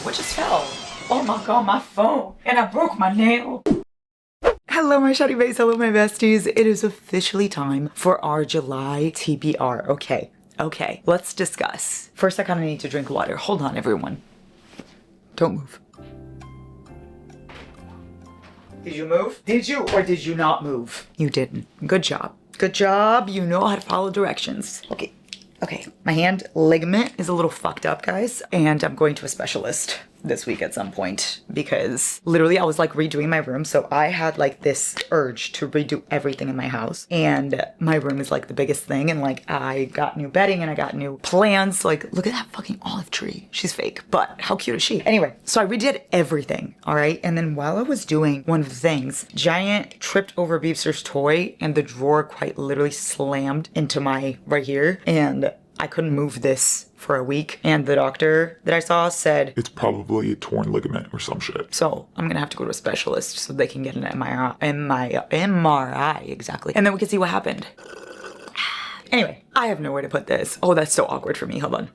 What just fell? Oh my god, my phone. And I broke my nail. Hello my shawty baes, hello my besties. It is officially time for our July TBR. Okay, let's discuss. First, I kind of need to drink water. Hold on, everyone. Don't move. Did you move? Did you or did you not move? You didn't. Good job. Good job. You know how to follow directions. Okay. My hand ligament is a little fucked up, guys. And I'm going to a specialist this week at some point because literally I was like redoing my room. So I had like this urge to redo everything in my house. And my room is like the biggest thing. And like I got new bedding and I got new plants. Like look at that fucking olive tree. She's fake, but how cute is she? Anyway, so I redid everything. All right. And then while I was doing one of the things, Giant tripped over Beepster's toy and the drawer quite literally slammed into my right here. And I couldn't move this for a week. And the doctor that I saw said, it's probably a torn ligament or some shit. So I'm gonna have to go to a specialist so they can get an MRI, exactly. And then we can see what happened. Anyway, I have nowhere to put this. Oh, that's so awkward for me, hold on.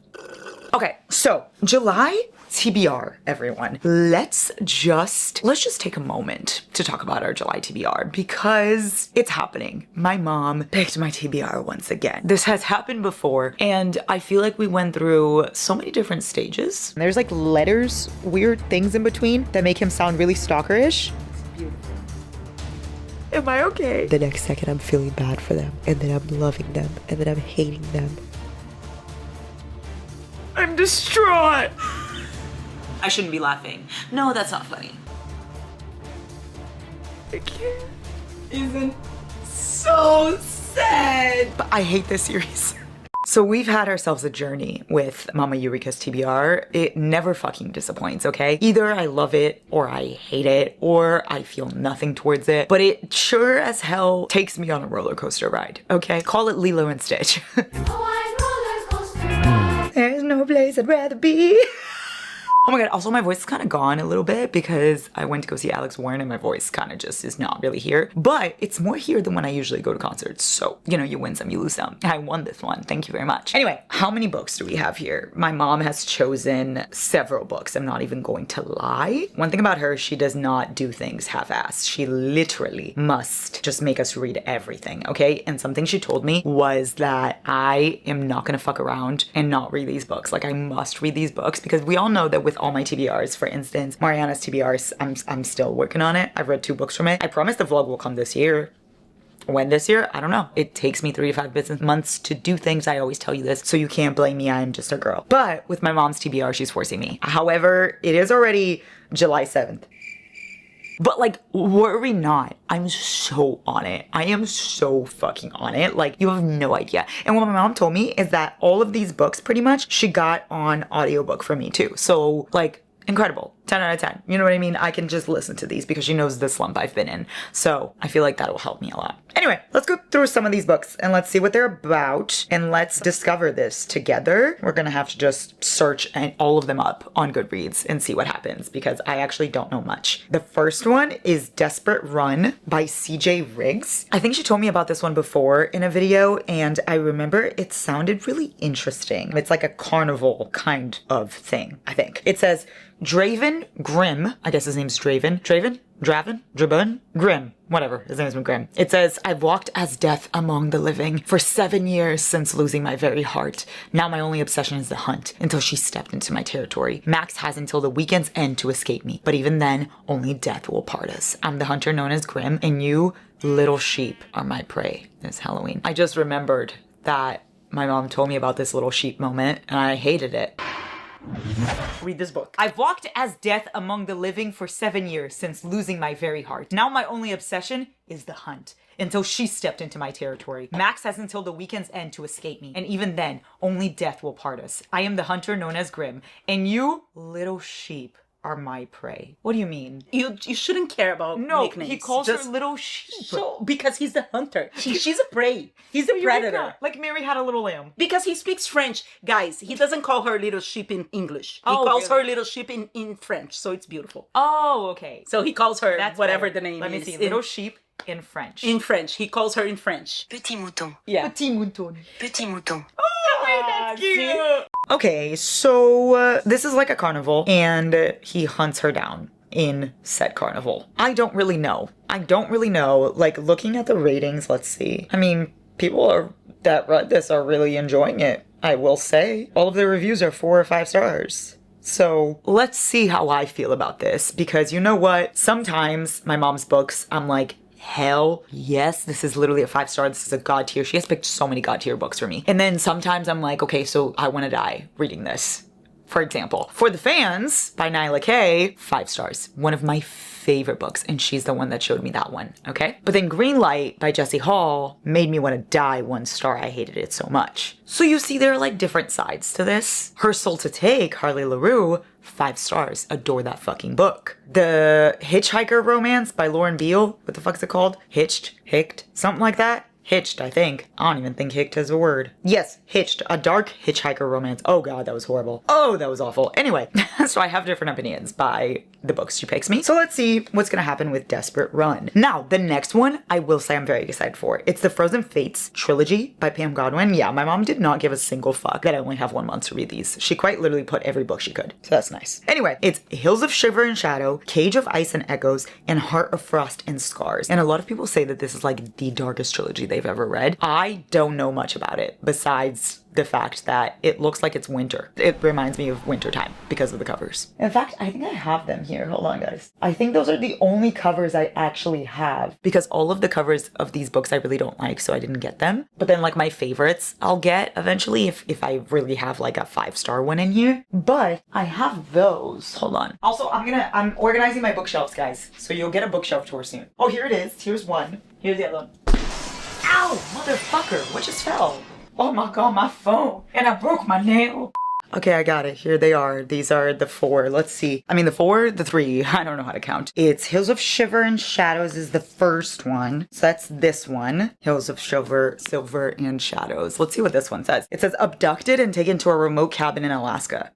Okay, so July TBR, everyone. Let's just take a moment to talk about our July TBR because it's happening. My mom picked my TBR once again. This has happened before and I feel like we went through so many different stages. There's like letters, weird things in between that make him sound really stalkerish. It's beautiful. Am I okay? The next second I'm feeling bad for them and then I'm loving them and then I'm hating them. I'm distraught. I shouldn't be laughing. No, that's not funny. I can't. Isn't so sad. But I hate this series. So we've had ourselves a journey with Mama Eureka's TBR. It never fucking disappoints, okay? Either I love it or I hate it or I feel nothing towards it, but it sure as hell takes me on a roller coaster ride, okay? Call it Lilo and Stitch. There's no place I'd rather be. Oh my god, also my voice is kind of gone a little bit because I went to go see Alex Warren and my voice kind of just is not really here. But it's more here than when I usually go to concerts. So, you know, you win some, you lose some. I won this one, thank you very much. Anyway, how many books do we have here? My mom has chosen several books, I'm not even going to lie. One thing about her, she does not do things half-assed. She literally must just make us read everything, okay? And something she told me was that I am not gonna fuck around and not read these books. Like I must read these books because we all know that with all my TBRs, for instance, Mariana's TBRs, I'm still working on it. I've read 2 books from it. I promise the vlog will come this year. When this year? I don't know. It takes me 3 to 5 business months to do things. I always tell you this, so you can't blame me. I'm just a girl. But with my mom's TBR, she's forcing me. However, it is already July 7th. But like, worry not. I'm so on it. I am so fucking on it. Like, you have no idea. And what my mom told me is that all of these books, pretty much, she got on audiobook from me too. So, like, incredible. 10 out of 10. You know what I mean? I can just listen to these because she knows the slump I've been in. So I feel like that will help me a lot. Anyway, let's go through some of these books and let's see what they're about and let's discover this together. We're gonna have to just search all of them up on Goodreads and see what happens because I actually don't know much. The first one is Desperate Run by CJ Riggs. I think she told me about this one before in a video and I remember it sounded really interesting. It's like a carnival kind of thing, I think. It says, Draven Grimm, I guess his name's Draven, Grimm, whatever, his name's Grimm. It says, I've walked as death among the living for 7 years since losing my very heart. Now my only obsession is the hunt until she stepped into my territory. Max has until the weekend's end to escape me, but even then, only death will part us. I'm the hunter known as Grimm, and you, little sheep, are my prey. It's Halloween. I just remembered that my mom told me about this little sheep moment, and I hated it. Read this book. I've walked as death among the living for 7 years since losing my very heart. Now my only obsession is the hunt until she stepped into my territory. Max has until the weekend's end to escape me, and even then, only death will part us. I am the hunter known as Grimm, and you, little sheep, are my prey. What do you mean? You shouldn't care about nicknames. He calls her little sheep. So, because he's the hunter. She's a prey. He's a predator. Like Mary had a little lamb. Because he speaks French. Guys, he doesn't call her little sheep in English. He calls her little sheep in French, so it's beautiful. Oh, okay. So he calls her whatever better. the name is. Let me see. Little sheep in French. In French. He calls her in French. Petit mouton. Yeah. Petit mouton. Petit mouton. Oh, that's cute. Okay, so this is like a carnival, and he hunts her down in said carnival. I don't really know. Like, looking at the ratings, let's see. I mean, people that read this are really enjoying it, I will say. All of the reviews are 4 or 5 stars. So let's see how I feel about this, because you know what? Sometimes my mom's books, I'm like, hell yes, this is literally a 5-star. This is a god tier. She has picked so many god tier books for me. And then sometimes I'm like, okay, so I want to die reading this. For example, For the Fans by Nyla K, 5 stars. One of my favorite books, and she's the one that showed me that one, okay? But then Green Light by Jessie Hall made me want to die 1 star. I hated it so much. So you see, there are like different sides to this. Her Soul to Take, Harley LaRue, 5 stars. Adore that fucking book. The Hitchhiker Romance by Lauren Beale, what the fuck's it called? Hicked, something like that. Hitched, I think. I don't even think hicked is a word. Yes, Hitched, a dark hitchhiker romance. Oh god, that was horrible. Oh, that was awful. Anyway, so I have different opinions by the books she picks me. So let's see what's gonna happen with Desperate Run. Now, the next one, I will say I'm very excited for. It's the Frozen Fates trilogy by Pam Godwin. Yeah, my mom did not give a single fuck that I only have 1 month to read these. She quite literally put every book she could. So that's nice. Anyway, it's Hills of Shiver and Shadow, Cage of Ice and Echoes, and Heart of Frost and Scars. And a lot of people say that this is like the darkest trilogy they've ever read. I don't know much about it besides the fact that it looks like it's winter. It reminds me of winter time because of the covers. In fact, I think I have them here. Hold on, guys. I think those are the only covers I actually have, because all of the covers of these books I really don't like, so I didn't get them. But then like my favorites I'll get eventually if I really have like a 5-star one in here. But I have those. Hold on. Also, I'm organizing my bookshelves, guys. So you'll get a bookshelf tour soon. Oh, here it is. Here's one. Here's the other one. Ow! Motherfucker! What just fell? Oh my god, my phone. And I broke my nail. Okay, I got it. Here they are. These are the 4. Let's see. I mean, the 3. I don't know how to count. It's Hills of Shiver and Shadows is the first one. So that's this one. Hills of Silver and Shadows. Let's see what this one says. It says, abducted and taken to a remote cabin in Alaska.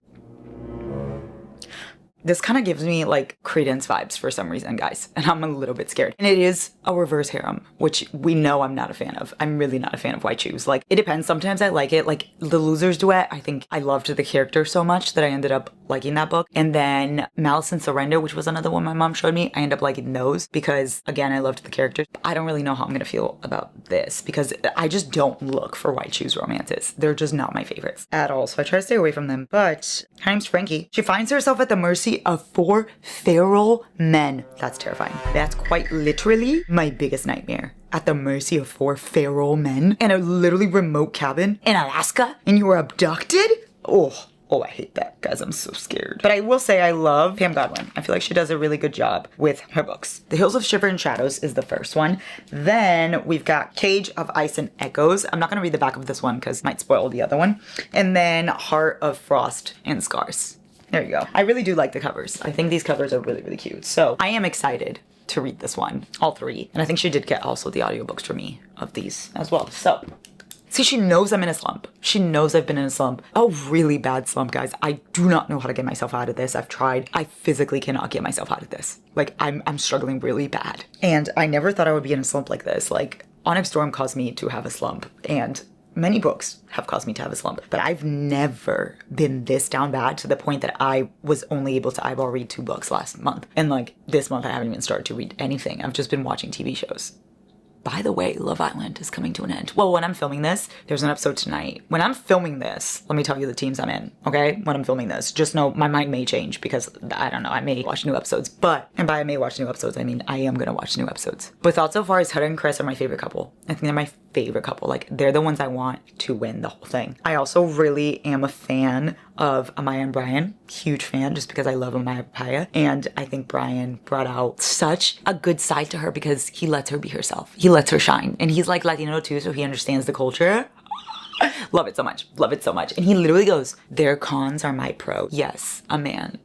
This kind of gives me like Credence vibes for some reason, guys, and I'm a little bit scared. And it is a reverse harem, which we know I'm not a fan of. I'm really not a fan of White Shoes. Like, it depends. Sometimes I like it. Like The Loser's Duet, I think I loved the character so much that I ended up liking that book. And then Malice and Surrender, which was another one my mom showed me, I ended up liking those because, again, I loved the characters. But I don't really know how I'm gonna feel about this because I just don't look for White Shoes romances. They're just not my favorites at all. So I try to stay away from them. But her name's Frankie. She finds herself at the mercy of 4 feral men. That's terrifying. That's quite literally my biggest nightmare. At the mercy of 4 feral men in a literally remote cabin in Alaska, and you were abducted? Oh, I hate that, guys. I'm so scared. But I will say I love Pam Godwin. I feel like she does a really good job with her books. The Hills of Shiver and Shadows is the first one. Then we've got Cage of Ice and Echoes. I'm not gonna read the back of this one because it might spoil the other one. And then Heart of Frost and Scars. There you go. I really do like the covers. I think these covers are really, really cute. So I am excited to read this one, all 3. And I think she did get also the audiobooks for me of these as well. So, see, she knows I'm in a slump. She knows I've been in a slump. A really bad slump, guys. I do not know how to get myself out of this. I've tried. I physically cannot get myself out of this. Like, I'm struggling really bad. And I never thought I would be in a slump like this. Like, Onyx Storm caused me to have a slump. And many books have caused me to have a slump, but I've never been this down bad to the point that I was only able to eyeball read 2 books last month. And like this month, I haven't even started to read anything. I've just been watching TV shows. By the way, Love Island is coming to an end. Well, when I'm filming this, there's an episode tonight. When I'm filming this, let me tell you the teams I'm in, okay? When I'm filming this, just know my mind may change because, I don't know, I may watch new episodes. And by I may watch new episodes, I mean I am gonna watch new episodes. But thoughts so far is Huda and Chris are my favorite couple. I think they're my favorite couple. Like, they're the ones I want to win the whole thing. I also really am a fan of Amaya and Brian. Huge fan, just because I love Amaya Papaya. And I think Brian brought out such a good side to her because he lets her be herself. He lets her shine. And he's like Latino too, so he understands the culture. Love it so much. Love it so much. And he literally goes, their cons are my pro. Yes, a man.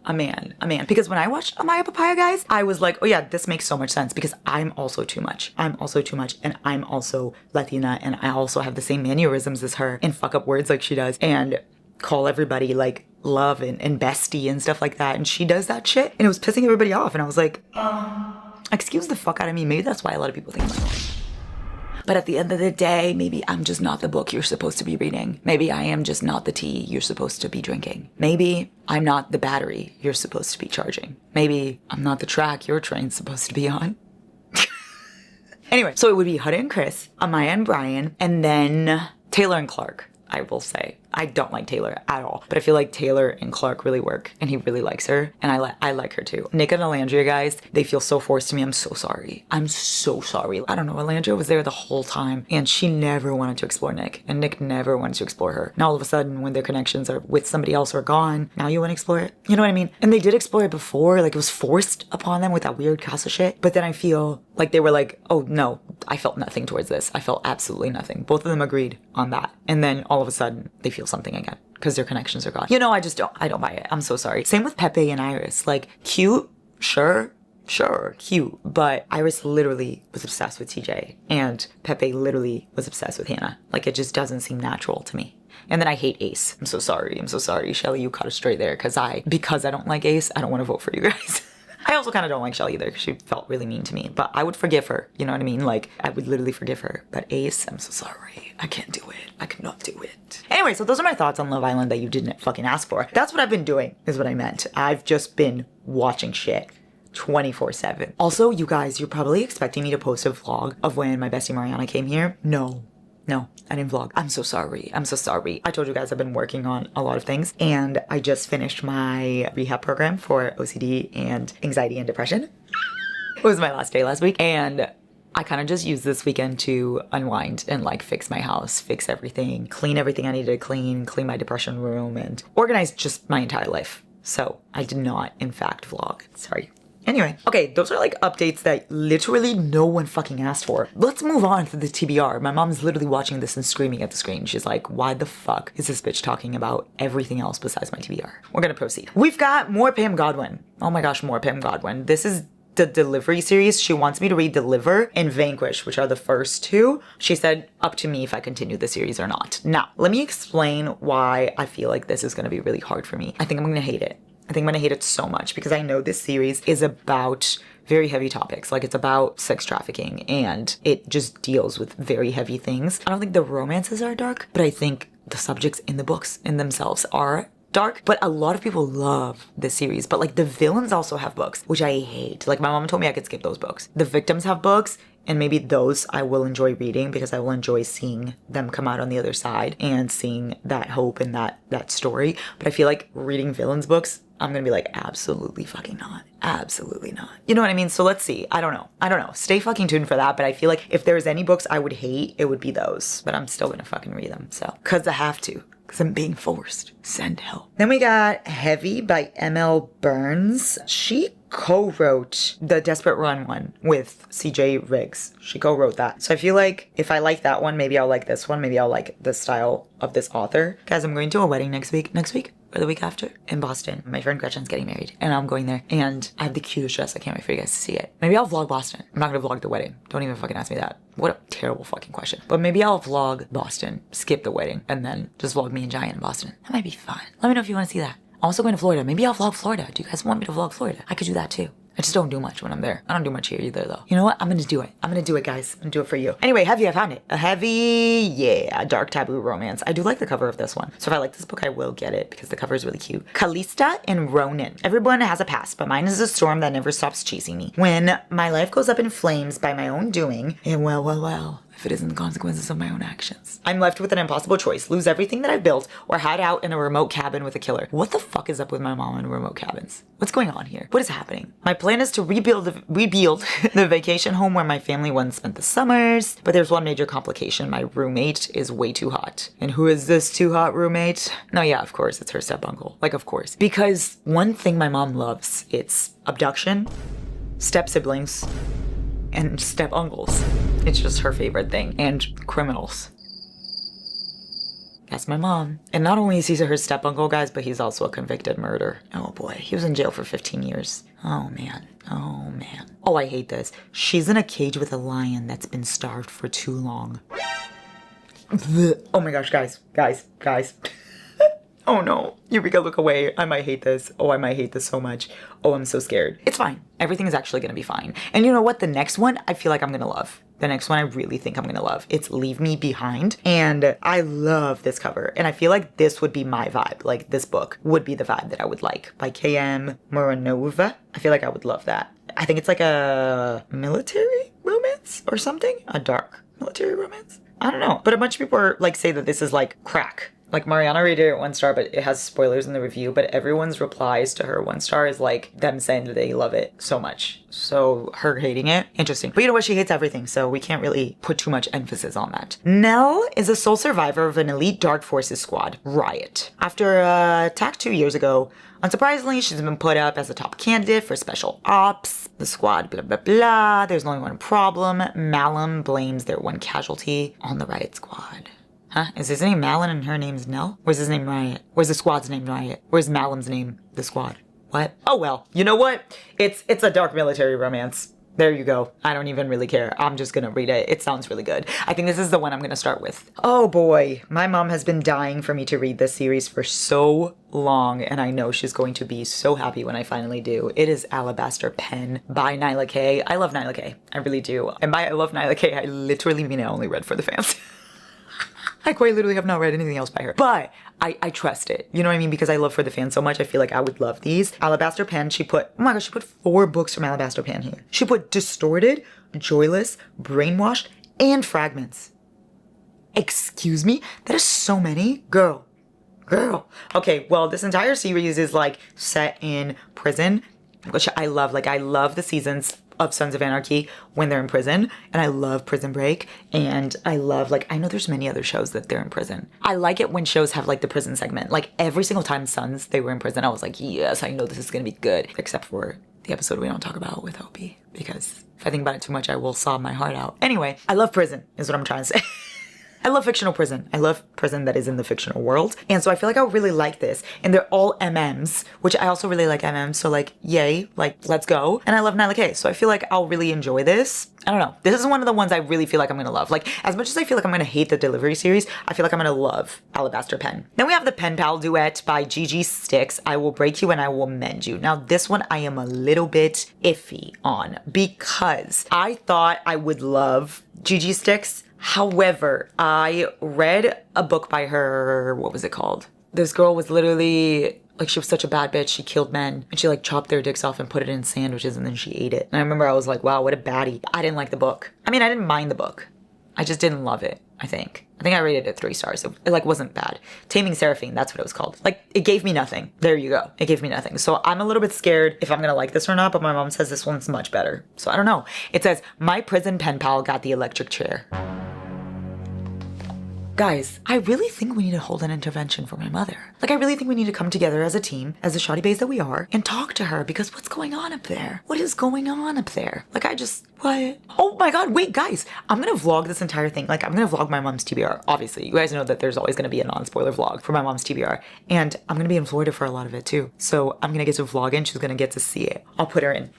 Because when I watched Amaya Papaya, guys, I was like, oh yeah, this makes so much sense because I'm also too much. And I'm also Latina, and I also have the same mannerisms as her and fuck up words like she does and call everybody like love and bestie and stuff like that. And she does that shit and it was pissing everybody off. And I was like, excuse the fuck out of me. Maybe that's why a lot of people think I'm like, But at the end of the day, maybe I'm just not the book you're supposed to be reading. Maybe I am just not the tea you're supposed to be drinking. Maybe I'm not the battery you're supposed to be charging. Maybe I'm not the track your train's supposed to be on. Anyway, so it would be Huda and Chris, Amaya and Brian, and then Taylor and Clark, I will say. I don't like Taylor at all, but I feel like Taylor and Clark really work, and he really likes her, and I like her too. Nick and Alandria, guys, they feel so forced to me. I'm so sorry. I'm so sorry. I don't know, Alandria was there the whole time, and she never wanted to explore Nick, and Nick never wanted to explore her. Now all of a sudden, when their connections are with somebody else or gone, now you want to explore it? You know what I mean? And they did explore it before, like it was forced upon them with that weird castle shit, but then I feel like they were like, oh no, I felt nothing towards this. I felt absolutely nothing. Both of them agreed on that. And then all of a sudden, they feel something again because their connections are gone. You know, I don't buy it. I'm so sorry. Same with Pepe and Iris. Like, cute, sure, cute. But Iris literally was obsessed with TJ, and Pepe literally was obsessed with Hannah. Like, it just doesn't seem natural to me. And then I hate Ace. I'm so sorry. Shelly, you caught us straight there because I don't like Ace, I don't want to vote for you guys. I also kind of don't like Shelly either because she felt really mean to me, but I would forgive her. You know what I mean? Like, I would literally forgive her. But Ace, I'm so sorry. I can't do it. I cannot do it. Anyway, so those are my thoughts on Love Island that you didn't fucking ask for. That's what I've been doing, is what I meant. I've just been watching shit 24/7. Also, you guys, you're probably expecting me to post a vlog of when my bestie Mariana came here. No, I didn't vlog. I'm so sorry. I told you guys I've been working on a lot of things, and I just finished my rehab program for OCD and anxiety and depression. It was my last day last week, and I kind of just used this weekend to unwind and like fix my house, fix everything, clean everything I needed to clean my depression room, and organize just my entire life. So I did not, in fact, vlog. Sorry. Anyway, okay, those are like updates that literally no one fucking asked for. Let's move on to the TBR. My mom's literally watching this and screaming at the screen. She's like, why the fuck is this bitch talking about everything else besides my TBR? We're gonna proceed. We've got more Pam Godwin. Oh my gosh, more Pam Godwin. This is the Delivery series. She wants me to read Deliver and Vanquish, which are the first two. She said up to me if I continue the series or not. Now, let me explain why I feel like this is gonna be really hard for me. I think I'm gonna hate it. I think I'm gonna hate it so much because I know this series is about very heavy topics. Like, it's about sex trafficking and it just deals with very heavy things. I don't think the romances are dark, but I think the subjects in the books in themselves are dark. But a lot of people love this series, but like the villains also have books, which I hate. Like, my mom told me I could skip those books. The victims have books, and maybe those I will enjoy reading because I will enjoy seeing them come out on the other side and seeing that hope and that story. But I feel like reading villains books, I'm gonna be like, absolutely fucking not. Absolutely not. You know what I mean? So let's see. I don't know. Stay fucking tuned for that. But I feel like if there's any books I would hate, it would be those. But I'm still gonna fucking read them. So, cause I have to. Cause I'm being forced. Send help. Then we got Heavy by M.L. Burns. She co-wrote the Desperate Run one with CJ Riggs. She co-wrote that. So I feel like if I like that one, maybe I'll like this one. Maybe I'll like the style of this author. Guys, I'm going to a wedding next week. Or the week after in Boston. My friend Gretchen's getting married and I'm going there, and I have the cutest dress. I can't wait for you guys to see it. Maybe I'll vlog Boston. I'm not gonna vlog the wedding. Don't even fucking ask me that. What a terrible fucking question. But maybe I'll vlog Boston, skip the wedding, and then just vlog me and Giant in Boston. That might be fun. Let me know if you want to see that. I'm also going to Florida. Maybe I'll vlog Florida. Do you guys want me to vlog Florida? I could do that too. I just don't do much when I'm there. I don't do much here either, though. You know what? I'm gonna do it. I'm gonna do it, guys. I'm gonna do it for you. Anyway, Heavy, I found it. A Heavy, yeah, dark taboo romance. I do like the cover of this one. So if I like this book, I will get it because the cover is really cute. Callista and Ronan. Everyone has a past, but mine is a storm that never stops chasing me. When my life goes up in flames by my own doing, and well, if it isn't the consequences of my own actions, I'm left with an impossible choice. Lose everything that I've built or hide out in a remote cabin with a killer. What the fuck is up with my mom and remote cabins? What's going on here? What is happening? My plan is to rebuild the vacation home where my family once spent the summers, but there's one major complication. My roommate is way too hot. And who is this too hot roommate? No, yeah, of course, it's her step-uncle. Like, of course. Because one thing my mom loves, it's abduction, step-siblings, and step-uncles. It's just her favorite thing. And criminals. That's my mom. And not only is he her step-uncle, guys, but he's also a convicted murderer. Oh boy, he was in jail for 15 years. Oh man. Oh, I hate this. She's in a cage with a lion that's been starved for too long. Oh my gosh, guys. Oh no, Eureka, look away. I might hate this. Oh, I might hate this so much. Oh, I'm so scared. It's fine. Everything is actually gonna be fine. And you know what? The next one, I feel like I'm gonna love. The next one I really think I'm gonna love. It's Leave Me Behind. And I love this cover. And I feel like this would be my vibe. Like this book would be the vibe that I would like. By K.M. Moranova. I feel like I would love that. I think it's like a military romance or something. A dark military romance. I don't know. But a bunch of people are like say that this is like crack. Like Mariana rated it 1 star, but it has spoilers in the review. But everyone's replies to her 1 star is like them saying that they love it so much. So her hating it, interesting. But you know what? She hates everything, so we can't really put too much emphasis on that. Nell is a sole survivor of an elite dark forces squad, Riot. After an attack 2 years ago, unsurprisingly, she's been put up as a top candidate for special ops. The squad, blah, blah, blah. There's only one problem. Malum blames their one casualty on the Riot squad. Huh? Is his name Malin and her name's Nell? Where's his name Riot? Where's the squad's name Riot? Where's Malum's name the squad? What? Oh well, you know what? It's a dark military romance. There you go. I don't even really care. I'm just gonna read it. It sounds really good. I think this is the one I'm gonna start with. Oh boy, my mom has been dying for me to read this series for so long, and I know she's going to be so happy when I finally do. It is Alabaster Pen by Nyla K. I love Nyla K. I really do. And by I love Nyla K, I literally mean I only read for the fans. I quite literally have not read anything else by her. But I trust it. You know what I mean? Because I love For the Fans so much, I feel like I would love these. Alabaster Pen, she put, oh my gosh, she put 4 books from Alabaster Pen here. She put Distorted, Joyless, Brainwashed, and Fragments. Excuse me? That is so many. Girl. Okay, well, this entire series is like set in prison, which I love. Like, I love the seasons of Sons of Anarchy when they're in prison, and I love Prison Break, and I love, like, I know there's many other shows that they're in prison. I like it when shows have like the prison segment. Like every single time Sons they were in prison, I was like, yes, I know this is gonna be good, except for the episode we don't talk about with Opie, because if I think about it too much I will sob my heart out. Anyway, I love prison is what I'm trying to say. I love fictional prison. I love prison that is in the fictional world. And so I feel like I would really like this. And they're all MMs, which I also really like MMs. So like, yay, like, let's go. And I love Nyla K. So I feel like I'll really enjoy this. I don't know. This is one of the ones I really feel like I'm going to love. Like, as much as I feel like I'm going to hate the Delivery series, I feel like I'm going to love Alabaster Pen. Then we have the Pen Pal Duet by Gigi Sticks. I Will Break You and I Will Mend You. Now, this one I am a little bit iffy on because I thought I would love Gigi Sticks. However, I read a book by her, what was it called? This girl was literally, like, she was such a bad bitch, she killed men, and she like chopped their dicks off and put it in sandwiches and then she ate it. And I remember I was like, wow, what a baddie. I didn't like the book. I mean, I didn't mind the book. I just didn't love it, I think. I think I rated it 3 stars. It like wasn't bad. Taming Seraphine, that's what it was called. Like, it gave me nothing. There you go. It gave me nothing. So I'm a little bit scared if I'm gonna like this or not, but my mom says this one's much better. So I don't know. It says, my prison pen pal got the electric chair. Guys, I really think we need to hold an intervention for my mother. Like, I really think we need to come together as a team, as the shoddy bays that we are, and talk to her, because what's going on up there? What is going on up there? Like, what? Oh my god, wait, guys, I'm gonna vlog this entire thing. Like, I'm gonna vlog my mom's TBR. Obviously, you guys know that there's always gonna be a non-spoiler vlog for my mom's TBR. And I'm gonna be in Florida for a lot of it too. So I'm gonna get to vlog in, she's gonna get to see it. I'll put her in,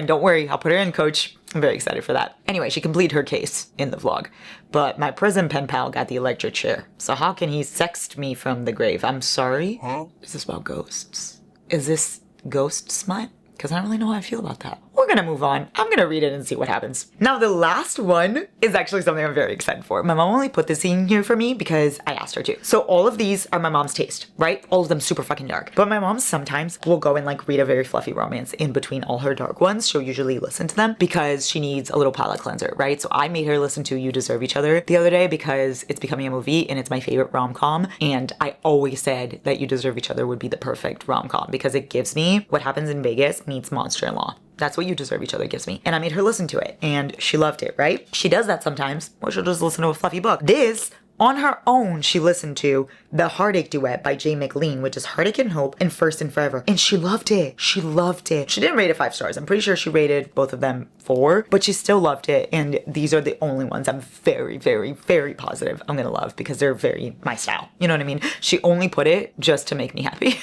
don't worry, I'll put her in, coach. I'm very excited for that. Anyway, she can plead her case in the vlog. But my prison pen pal got the electric chair. So how can he sext me from the grave? I'm sorry? Huh? Is this about ghosts? Is this ghost smut? Because I don't really know how I feel about that. We're gonna move on. I'm gonna read it and see what happens. Now, the last one is actually something I'm very excited for. My mom only put this in here for me because I asked her to. So all of these are my mom's taste, right? All of them super fucking dark. But my mom sometimes will go and like read a very fluffy romance in between all her dark ones. She'll usually listen to them because she needs a little palate cleanser, right? So I made her listen to You Deserve Each Other the other day because it's becoming a movie and it's my favorite rom-com. And I always said that You Deserve Each Other would be the perfect rom-com because it gives me What Happens in Vegas meets Monster-in-Law. That's what You Deserve Each Other gives me. And I made her listen to it and she loved it, right? She does that sometimes, or she'll just listen to a fluffy book. This, on her own, she listened to the Heartache duet by Jay McLean, which is Heartache and Hope and First and Forever. And she loved it. She loved it. She didn't rate it 5 stars. I'm pretty sure she rated both of them 4, but she still loved it. And these are the only ones I'm very, very, very positive I'm gonna love because they're very my style. You know what I mean? She only put it just to make me happy.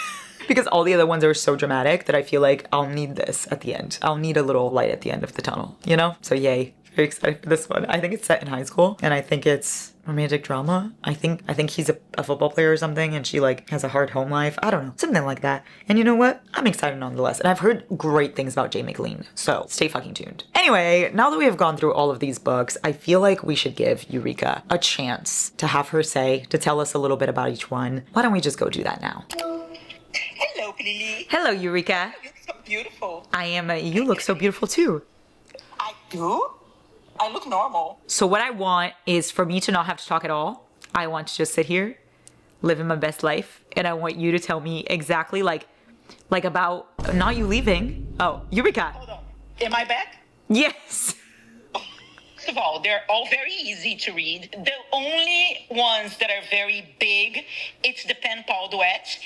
Because all the other ones are so dramatic that I feel like I'll need this at the end. I'll need a little light at the end of the tunnel, you know? So yay, very excited for this one. I think it's set in high school and I think it's romantic drama. I think he's a football player or something, and she like has a hard home life. I don't know, something like that. And you know what? I'm excited nonetheless. And I've heard great things about Jay McLean, so stay fucking tuned. Anyway, now that we have gone through all of these books, I feel like we should give Eureka a chance to have her say, to tell us a little bit about each one. Why don't we just go do that now? Hello, Lily. Hello, Eureka. You look so beautiful. I am. You look so beautiful too. I do? I look normal. So what I want is for me to not have to talk at all. I want to just sit here, living my best life, and I want you to tell me exactly like about not you leaving. Oh, Eureka. Hold on. Am I back? Yes. First of all, they're all very easy to read. The only ones that are very big, it's the Pen Pal duet,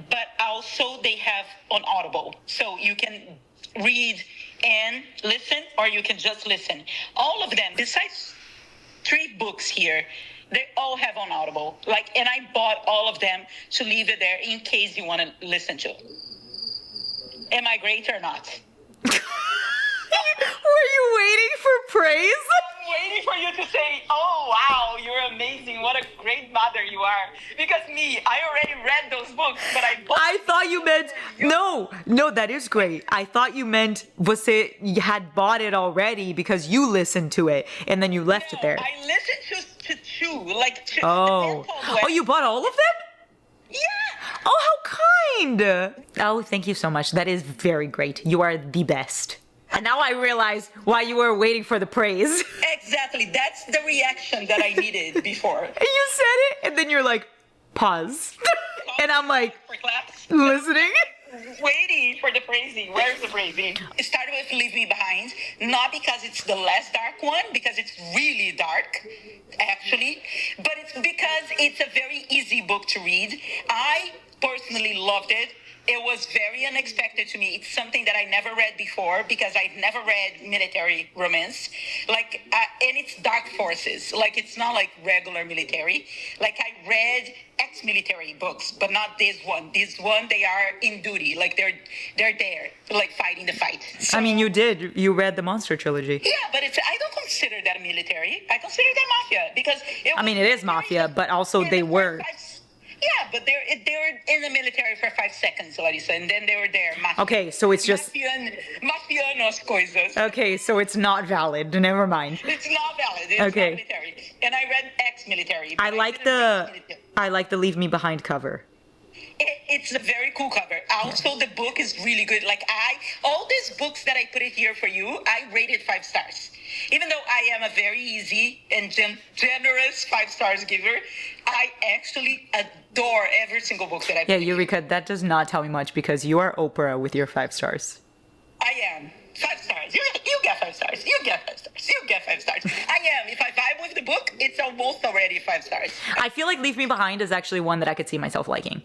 but also they have on Audible. So you can read and listen, or you can just listen. All of them, besides 3 books here, they all have on Audible. And I bought all of them to leave it there in case you want to listen to. Am I great or not? Were you waiting for praise? I'm waiting for you to say, oh, wow, you're amazing. What a great mother you are. Because I already read those books, but I thought you meant, no, that is great. I thought you meant, you had bought it already because you listened to it and then you left it there. I listened to 2, Oh, you bought all of them? Yeah. Oh, how kind. Oh, thank you so much. That is very great. You are the best. And now I realize why you were waiting for the praise. Exactly. That's the reaction that I needed before. And you said it, and then you're like, pause. And I'm like, For class. listening. Waiting for the praising. Where's the praising? It started with Leave Me Behind, not because it's the less dark one, because it's really dark, actually, but it's because it's a very easy book to read. I personally loved it. It was very unexpected to me. It's something that I never read before because I've never read military romance. And it's dark forces. It's not like regular military. I read ex-military books, but not this one. This one, they are in duty. They're there, fighting the fight. So, I mean, you did. You read the Monster Trilogy. yeah, but I don't consider that military. I consider that mafia because I mean, it is mafia, but also they were. Yeah, but they were in the military for 5 seconds, Larissa, and then they were there. Okay, so it's just. Mafianos coisas. Okay, so it's not valid. Never mind. It's not valid. It's Okay. not military. And I read ex-military. I like the Leave Me Behind cover. It's a very cool cover. Also, the book is really good. All these books that I put it here for you, I rated 5 stars. Even though I am a very easy and generous 5 stars giver, I actually adore every single book that I put Yeah, here. Eureka, that does not tell me much because you are Oprah with your 5 stars. I am. 5 stars. You get 5 stars. You get 5 stars. You get 5 stars. I am. If I vibe with the book, it's almost already 5 stars. I feel like Leave Me Behind is actually one that I could see myself liking.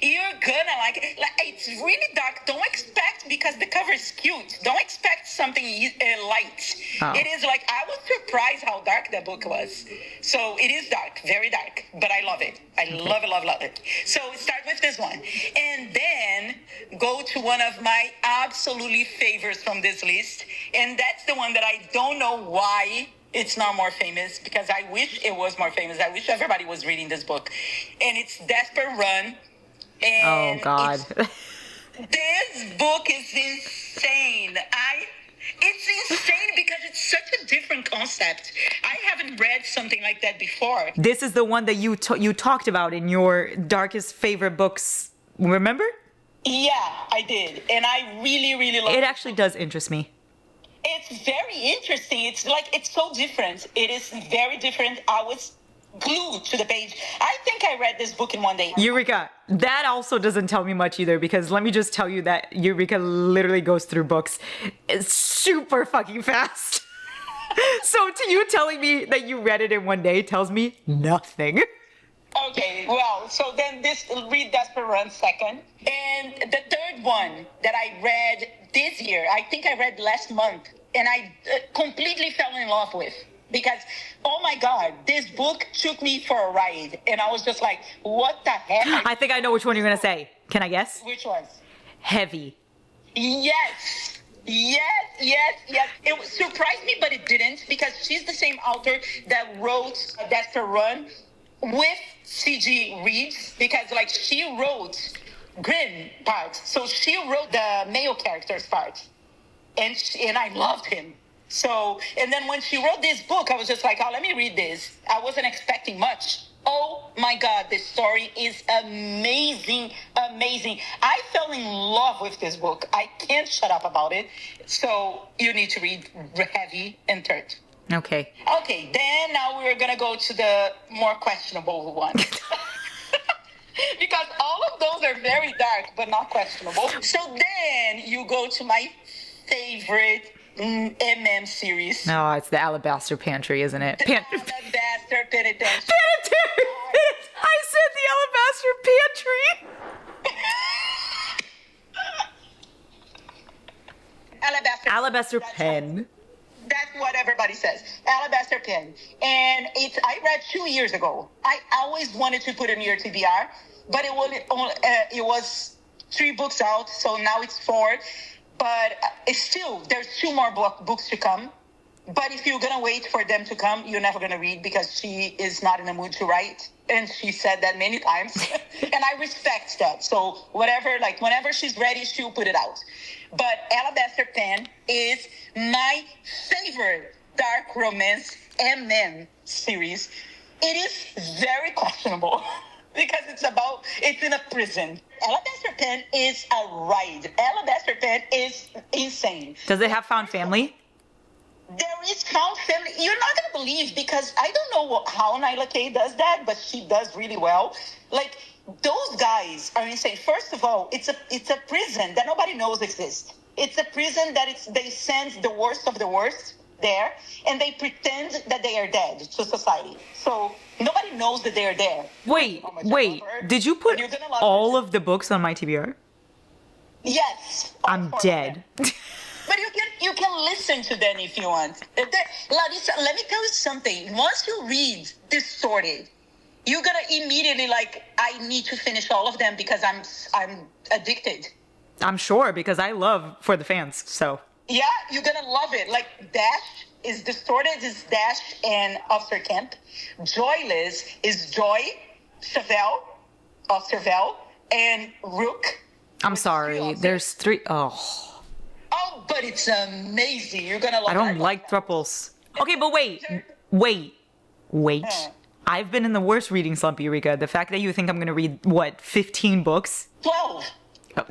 You're gonna like it. It's really dark. Don't expect, because the cover is cute. Don't expect something light. Oh. It is I was surprised how dark that book was. So it is dark, very dark, but I love it. I love it, love, love it. So start with this one, and then go to one of my absolutely favorites from this list, and that's the one that I don't know why it's not more famous, because I wish it was more famous. I wish everybody was reading this book, and it's Desperate Run. And Oh, God. This book is insane. It's insane because it's such a different concept. I haven't read something like that before. This is the one that you talked about in your darkest favorite books, remember? Yeah, I did. And I really, really love it. It actually does interest me. It's very interesting. It's so different. It is very different. I was glued to the page. I think I read this book in one day. Eureka, that also doesn't tell me much either, because let me just tell you that Eureka literally goes through books super fucking fast. So to you telling me that you read it in one day tells me nothing. Okay, well, so then read Desperate Run second. And the third one that I read this year, I think I read last month, and I completely fell in love with. Because, oh my God, this book took me for a ride. And I was just like, what the heck? I think I know which one you're going to say. Can I guess? Which one? Heavy. Yes. Yes. It surprised me, but it didn't, because she's the same author that wrote That's the Run with C.G. Reeves, because like she wrote Grin part, so she wrote the male character's part, and I loved him. So, and then when she wrote this book, I was just like, oh, let me read this. I wasn't expecting much. Oh my God, this story is amazing. I fell in love with this book. I can't shut up about it. So you need to read Heavy and Third. Okay. Okay, then now we're going to go to the more questionable one. Because all of those are very dark, but not questionable. So then you go to my favorite series. No, it's the Alabaster Pantry, isn't it? Alabaster Penitentiary. I said the Alabaster Pantry. Alabaster Pen. That's what everybody says. Alabaster Pen. And I read 2 years ago. I always wanted to put in your TBR, but it was 3 books out, so now it's 4. But still, there's 2 more books to come. But if you're going to wait for them to come, you're never going to read, because she is not in the mood to write. And she said that many times. And I respect that. So whenever she's ready, she'll put it out. But Alabaster Pen is my favorite dark romance series. It is very questionable because it's in a prison. Alabaster Pen is a ride. Alabaster Pen is insane. Does it have found family? There is found family. You're not going to believe, because I don't know how Nyla Kay does that, but she does really well. Like, those guys are insane. First of all, it's a prison that nobody knows exists. It's a prison that they send the worst of the worst there, and they pretend that they are dead to society. So nobody knows that they are there. Wait. Did you put all of the books on my TBR? Yes. I'm dead. But you can listen to them if you want. Larissa, let me tell you something. Once you read Distorted, you're gonna immediately I need to finish all of them because I'm addicted. I'm sure, because I love For the Fans, so. Yeah, you're gonna love it. Like, Dash is Distorted is Dash and Officer Kemp. Joyless is Joy, Officer Vel, and Rook. I'm sorry, there's 3. Oh, but it's amazing. You're gonna love it. I don't like thruples. Okay, but wait. I've been in the worst reading slump, Eureka. The fact that you think I'm going to read, 15 books? 12. Oh.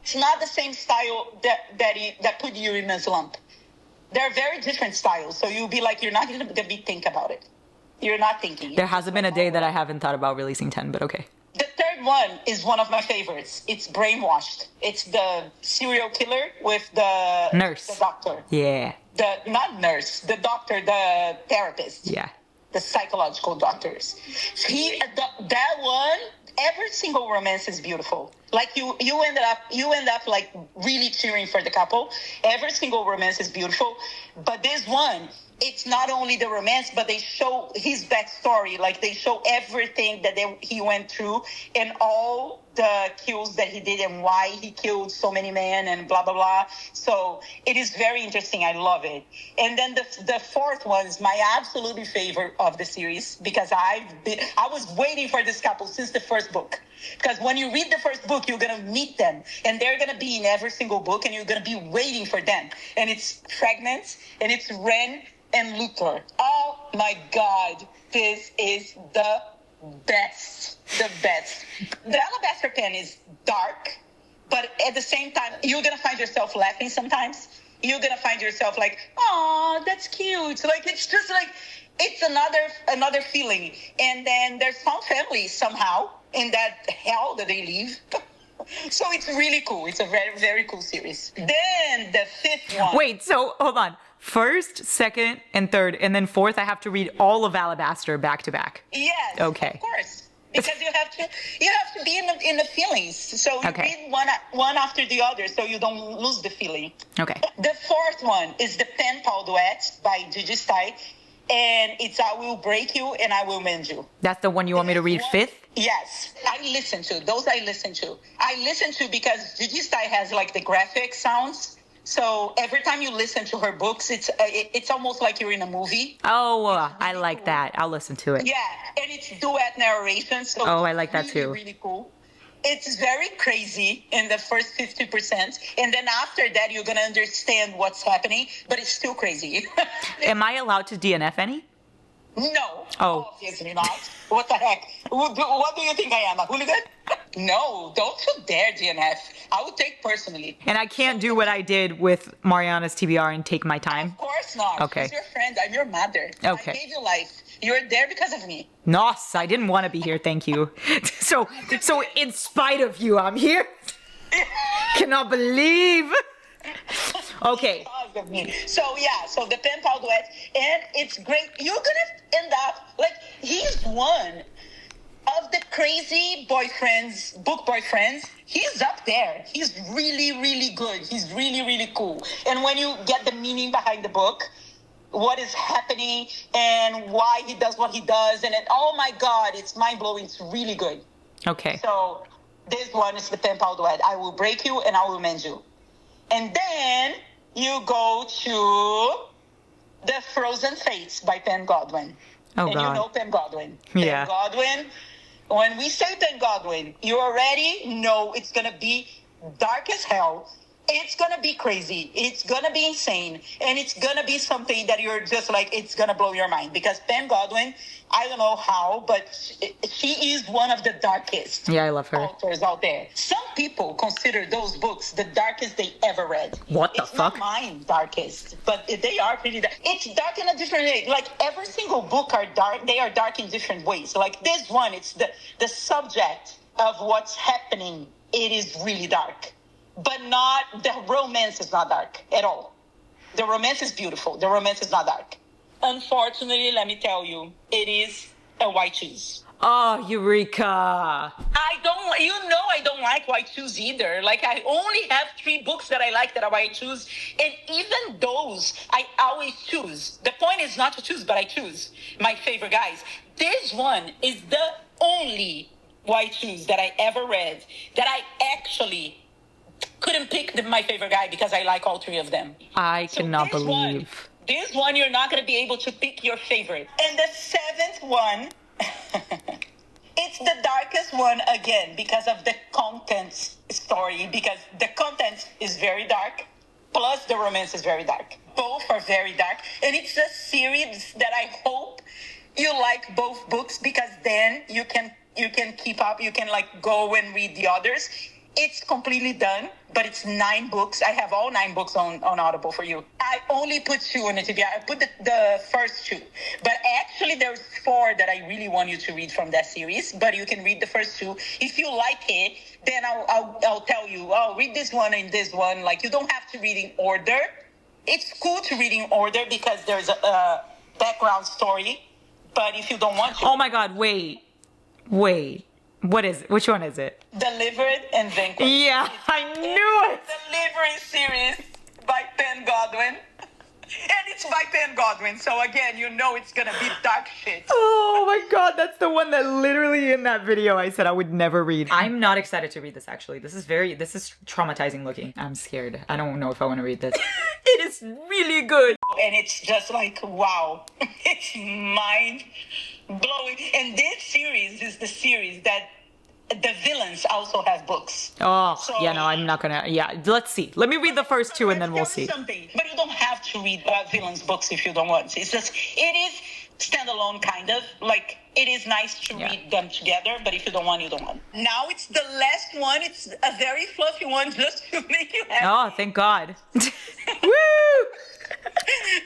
It's not the same style that put you in a slump. They're very different styles. So you'll be like, you're not going to be think about it. You're not thinking. There hasn't been a day that I haven't thought about releasing 10, but okay. The third one is one of my favorites. It's Brainwashed. It's the serial killer with the nurse. The doctor. Yeah. Not nurse, the doctor, the therapist. Yeah. The psychological doctors. That one, every single romance is beautiful. Like you end up like really cheering for the couple. Every single romance is beautiful. But this one, it's not only the romance, but they show his backstory. Like, they show everything that he went through and all the kills that he did and why he killed so many men and blah, blah, blah. So it is very interesting. I love it. And then the fourth one is my absolute favorite of the series, because I was waiting for this couple since the first book. Because when you read the first book, you're going to meet them, and they're going to be in every single book, and you're going to be waiting for them. And it's Fragments, and it's Ren and Luthor. Oh my God, this is the best. The best. The Alabaster Pen is dark, but at the same time, you're going to find yourself laughing sometimes. You're going to find yourself like, oh, that's cute. Like, it's just like, it's another feeling. And then there's found family somehow in that hell that they live. So it's really cool. It's a very, very cool series. Then the fifth one. Wait, so hold on. First, second, and third, and then fourth, I have to read all of Alabaster back to back. Yes. Okay. Of course. Because you have to be in the feelings. So you read one after the other, so you don't lose the feeling. Okay. The fourth one is the Pen Pal Duet by Gigi Stye, and it's I Will Break You and I Will Mend You. That's the one you want me to read fifth? Yes, I listen to those. I listen to because Gigi Style has like the graphic sounds. So every time you listen to her books, it's almost like you're in a movie. Oh, I like that. I'll listen to it. Yeah, and it's duet narration. So Oh, it's I like that really, too. really cool. It's very crazy in the first 50%. And then after that, you're going to understand what's happening, but it's still crazy. Am I allowed to DNF any? No. Oh. Obviously not. What the heck? What do you think I am? A hooligan? No, don't you dare DNF. I would take personally. And I can't do what I did with Mariana's TBR and take my time? Of course not. Okay. She's your friend. I'm your mother. Okay. I gave you life. You're there because of me. Nos, I didn't want to be here, thank you. So in spite of you, I'm here. Cannot believe. Okay. Because of me. So the pen pal duet, and it's great. You're gonna end up like he's one of the crazy book boyfriends. He's up there. He's really, really good. He's really, really cool. And when you get the meaning behind the book, what is happening and why he does what he does, and oh my God, it's mind blowing. It's really good. Okay. So this one is the pen pal duet. I will break you and I will mend you. And then you go to The Frozen Fates by Penn Godwin. Oh, and God. you know Penn Godwin. Yeah. Penn Godwin. When we say Penn Godwin, you already know it's going to be dark as hell. It's going to be crazy. It's going to be insane. And it's going to be something that you're just like, it's going to blow your mind. Because Penn Godwin, I don't know how, but she is one of the darkest Yeah, I love her. authors out there. Some people consider those books the darkest they ever read. What the it's fuck? Not mine darkest, but they are pretty dark. It's dark in a different way. Like every single book are dark. They are dark in different ways. Like this one, it's the subject of what's happening. It is really dark. But not, the romance is not dark at all. The romance is beautiful. The romance is not dark. Unfortunately, let me tell you, it is a white shoes. Oh, Eureka. I don't like white shoes either. Like I only have 3 books that I like that are white shoes. And even those, I always choose. The point is not to choose, but I choose my favorite guys. This one is the only white shoes that I ever read that I actually couldn't pick my favorite guy because I like all 3 of them. I cannot believe. This one, you're not going to be able to pick your favorite. And the 7th one, it's the darkest one again because of the content story, because the content is very dark, plus the romance is very dark. Both are very dark. And it's a series that I hope you like both books because then you can keep up. You can like go and read the others. It's completely done, but it's 9 books. I have all 9 books on Audible for you. I only put 2 on the TBR. I put the first 2. But actually, there's 4 that I really want you to read from that series. But you can read the first 2. If you like it, then I'll tell you, oh, read this one and this one. Like, you don't have to read in order. It's cool to read in order because there's a background story. But if you don't want to... Oh my God, wait. What is it? Which one is it? Delivered and Vanquished. Yeah, I knew it. Delivery series by Penn Godwin. And it's by Penn Godwin. So again, you know it's going to be dark shit. Oh my God, that's the one that literally in that video I said I would never read. I'm not excited to read this actually. This is traumatizing looking. I'm scared. I don't know if I want to read this. It is really good. And it's just like, wow. It's mind blowing. And this series is the series that the villains also have books. Oh, So- yeah, no, I'm not gonna, yeah, let's see. Let me read the first 2 and then we'll Tell you see. something, but you don't have to read villains books if you don't want. It's just, it is standalone kind of. Like, it is nice to read them together, but if you don't want, you don't want. Now it's the last one. It's a very fluffy one just to make you happy. Oh, thank God. Woo!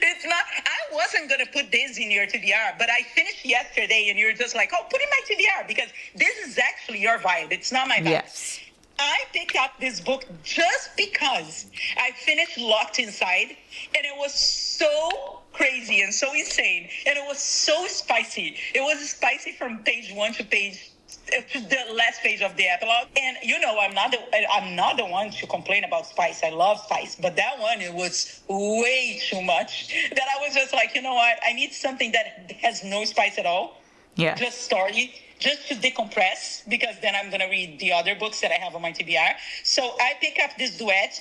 It's not, I wasn't going to put this in your TBR, but I finished yesterday and you're just like, oh, put in my TBR because this is actually your vibe. It's not my vibe. Yes. I picked up this book just because I finished Locked Inside and it was so crazy and so insane and it was so spicy. It was spicy from page 1 to the last page of the epilogue. And you know, I'm not the one to complain about spice. I love spice, but that one, it was way too much that I was just like, you know what? I need something that has no spice at all. Yeah. just story, just to decompress, because then I'm going to read the other books that I have on my TBR. So I pick up this duet.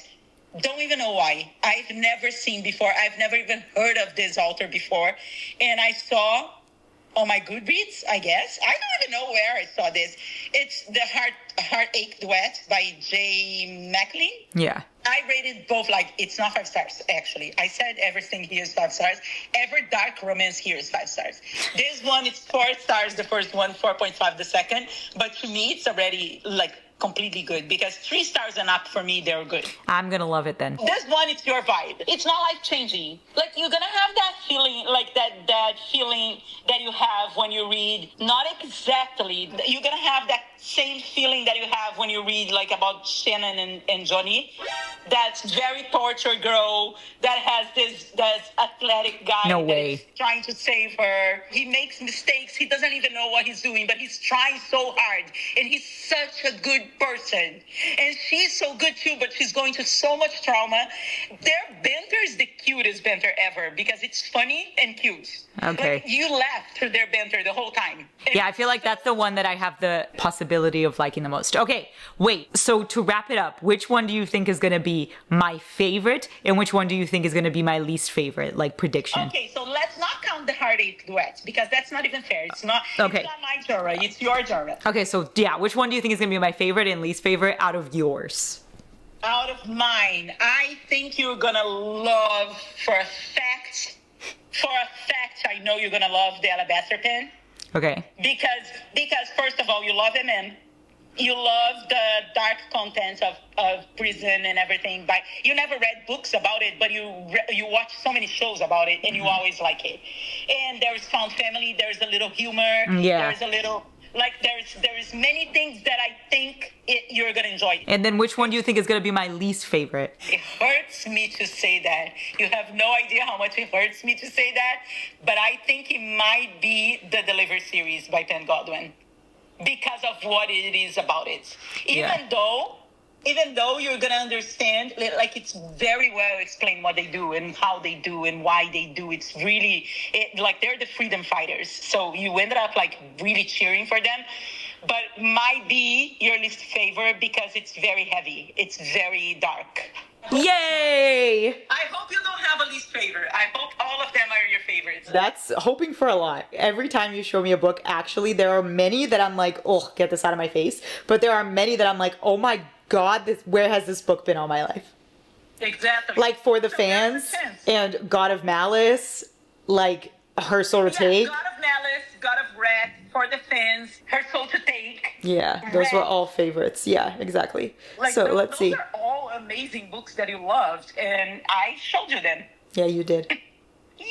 Don't even know why. I've never seen before. I've never even heard of this author before. And I saw on my Goodreads, I guess. I don't even know where I saw this. It's the Heartache duet by J. McLean. Yeah. I rated both, like, it's not 5 stars, actually. I said everything here is 5 stars. Every dark romance here is 5 stars. This one is 4 stars, the first one, 4.5 the second. But to me, it's already, like, completely good, because 3 stars and up for me, they're good. I'm gonna love it then. This one, it's your vibe. It's not life-changing. Like, you're gonna have that feeling, like that feeling that you have when you read, not exactly, you're gonna have that same feeling that you have when you read, like, about Shannon and Johnny. That's very tortured girl that has this athletic guy No that way. is trying to save her. He makes mistakes. He doesn't even know what he's doing, but he's trying so hard. And he's such a good person. And she's so good too, but she's going through so much trauma. Their banter is the cutest banter ever, because it's funny and cute. Okay. Like, you laugh through their banter the whole time. And Yeah, I feel like that's the one that I have the possibility of liking the most. Okay, wait. So to wrap it up, which one do you think is going to be my favorite, and which one do you think is going to be my least favorite, like prediction? Okay, so let's not count the Heartache duet, because that's not even fair. It's not, Okay. It's not my genre. It's your genre. Okay, so yeah, which one do you think is going to be my favorite and least favorite out of yours? Out of mine, I think you're gonna love, for a fact, I know you're gonna love the Alabaster Pen, Okay. because first of all, you love MM. You love the dark content of prison and everything. But you never read books about it, but you watch so many shows about it, and you always like it. And there's found family. There's a little humor. Yeah. There's a little, like, there's many things that I think you're gonna enjoy. And then which one do you think is going to be my least favorite? It hurts me to say that. You have no idea how much it hurts me to say that. But I think it might be the Deliver series by Penn Godwin, because of what it is about it. Even though you're gonna understand, like, it's very well explained what they do and how they do and why they do. It's really, like, they're the freedom fighters. So you ended up, like, really cheering for them. But might be your least favorite because it's very heavy. It's very dark. Yay! I hope you don't have a least favorite. I hope all of them are your favorites. That's hoping for a lot. Every time you show me a book, actually, there are many that I'm like, oh, get this out of my face. But there are many that I'm like, oh my God, where has this book been all my life? Exactly. Like For the Fans and God of Malice, like Her Soul to Take. God of Malice, God of Red, For the Fans, Her Soul to Take. Yeah, those were all favorites. Yeah, exactly. Like, So let's see. Those are all amazing books that you loved, and I showed you them. Yeah, you did. Yay!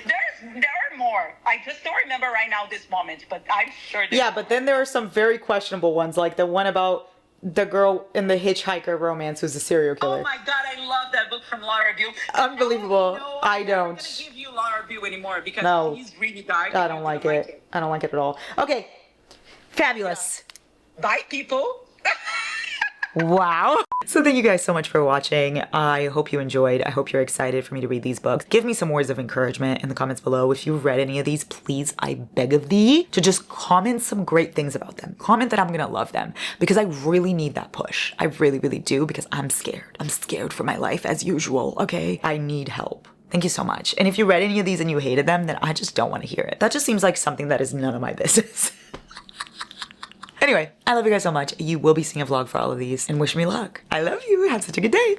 There are more. I just don't remember right now this moment, but I'm sure. Yeah, but then there are some very questionable ones, like the one about the girl in the hitchhiker romance who's a serial killer. Oh my God, I love that book from Laura Beale. Unbelievable. No, I I'm don't. not gonna give you Laura Beale anymore because No. he's really dark. I don't like it. I don't like it at all. Okay. Fabulous. Bye, people. Wow. So thank you guys so much for watching. I hope you enjoyed. I hope you're excited for me to read these books. Give me some words of encouragement in the comments below. If you've read any of these, please, I beg of thee to just comment some great things about them. Comment that I'm gonna love them, because I really need that push. I really, really do, because I'm scared. I'm scared for my life as usual, okay? I need help. Thank you so much. And if you read any of these and you hated them, then I just don't want to hear it. That just seems like something that is none of my business. Anyway, I love you guys so much. You will be seeing a vlog for all of these, and wish me luck. I love you. Have such a good day.